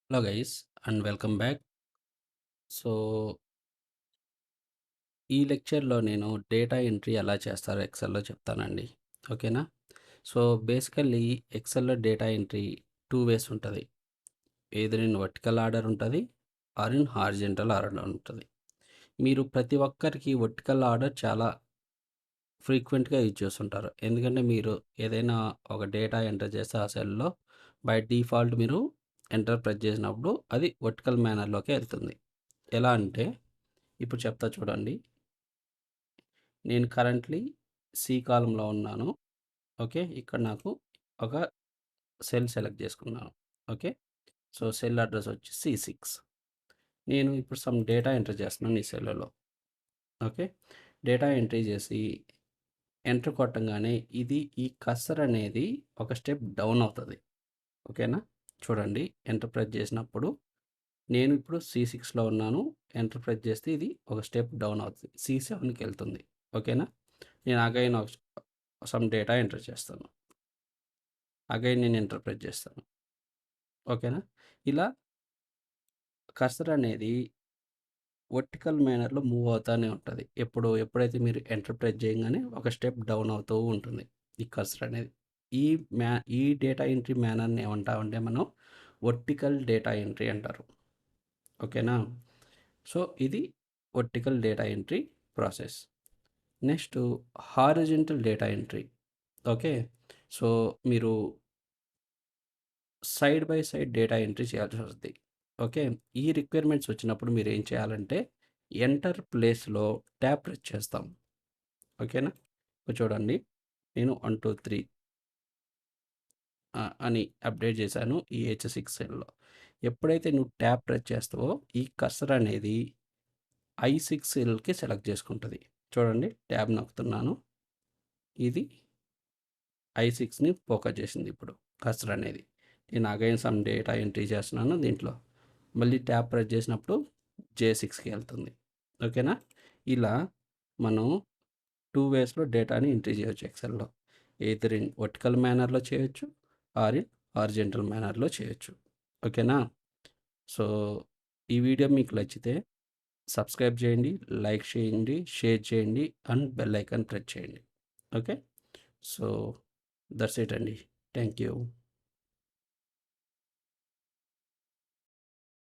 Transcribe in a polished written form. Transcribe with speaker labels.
Speaker 1: Hello guys and welcome back. So ఈ లెక్చర్లో నేను డేటా ఎంట్రీ ఎలా చేస్తారో ఎక్సెల్లో చెప్తానండి. ఓకేనా? సో బేసికల్లీ ఎక్సెల్లో డేటా ఎంట్రీ టూ వేస్ ఉంటుంది. ఏదర్ ఇన్ వర్టికల్ ఆర్డర్ ఉంటుంది ఆర్ ఇన్ హారిజెంటల్ ఆర్డర్ ఉంటుంది. మీరు ప్రతి ఒక్కరికి వర్టికల్ ఆర్డర్ చాలా ఫ్రీక్వెంట్గా యూజ్ చేస్తుంటారు. ఎందుకంటే మీరు ఏదైనా ఒక డేటా ఎంటర్ చేస్తే ఆ సెల్లో బై డిఫాల్ట్ మీరు ఎంటర్ ప్రెస్ చేసినప్పుడు అది వర్టికల్ మేనర్లోకి వెళ్తుంది. ఎలా అంటే ఇప్పుడు చెప్తా చూడండి. నేను కరెంట్లీ సి కాలంలో ఉన్నాను. ఓకే. ఇక్కడ నాకు ఒక సెల్ సెలెక్ట్ చేసుకున్నాను. ఓకే. సో సెల్ అడ్రస్ వచ్చి C6. నేను ఇప్పుడు సమ్ డేటా ఎంటర్ చేస్తున్నాను ఈ సెల్లో. ఓకే. డేటా ఎంట్రీ చేసి ఎంటర్ కొట్టంగానే ఇది ఈ కర్సర్ అనేది ఒక స్టెప్ డౌన్ అవుతుంది. ఓకేనా? చూడండి, ఎంటర్ ప్రెస్ చేసినప్పుడు నేను ఇప్పుడు C6లో ఉన్నాను. ఎంటర్ ప్రెస్ చేస్తే ఇది ఒక స్టెప్ డౌన్ అవుతుంది, C7కి వెళ్తుంది. ఓకేనా? నేను అగైన్ సమ్ డేటా ఎంటర్ చేస్తాను. అగైన్ నేను ఎంటర్ ప్రెస్ చేస్తాను. ఓకేనా? ఇలా కర్సర్ అనేది వర్టికల్ మేనర్లో మూవ్ అవుతూనే ఉంటుంది. ఎప్పుడైతే మీరు ఎంటర్ ప్రెస్ చేయగానే ఒక స్టెప్ డౌన్ అవుతూ ఉంటుంది ఈ కర్సర్ అనేది. ఈ ఈ డేటా ఎంట్రీ మేనర్ని ఏమంటామంటే మనం వర్టికల్ డేటా ఎంట్రీ అంటారు. ఓకేనా? సో ఇది vertical data entry process. Next horizontal data entry. Okay. So మీరు side by side data entry చేయాల్సి వస్తుంది. ఓకే. ఈ రిక్వైర్మెంట్స్ వచ్చినప్పుడు మీరు ఏం చేయాలంటే ఎంటర్ ప్లేస్లో ట్యాప్ ప్రెస్ చేస్తాం. ఓకేనా? ఇప్పుడు చూడండి, నేను 1 2 3 అని అప్డేట్ చేశాను ఈ H6 సెల్లో. ఎప్పుడైతే నువ్వు ట్యాప్ ప్రెస్ చేస్తావో ఈ కర్సర్ అనేది I6 సెల్కి సెలెక్ట్ చేసుకుంటుంది. చూడండి, ట్యాబ్ నొక్కుతున్నాను. ఇది I6ని ఫోకస్ చేసింది ఇప్పుడు కర్సర్ అనేది. నేను అగైన్ సమ్ డేటా ఎంట్రీ చేస్తున్నాను దీంట్లో. మళ్ళీ ట్యాప్ ప్రెస్ చేసినప్పుడు J6కి వెళ్తుంది. ఓకేనా? ఇలా మనం టూ వేస్లో డేటాని ఎంట్రీ చేయొచ్చు ఎక్సెల్లో. ఎయిదర్ ఇన్ వర్టికల్ మేనర్లో చేయొచ్చు ఆర్ ఇన్ హారిజెంటల్ మేనర్లో చేయొచ్చు. ఓకేనా? సో ఈ వీడియో మీకు నచ్చితే సబ్స్క్రైబ్ చేయండి, లైక్ చేయండి, షేర్ చేయండి అండ్ బెల్ ఐకాన్ ప్రెస్ చేయండి. ఓకే. సో దట్స్ ఇట్ అండి. Thank you.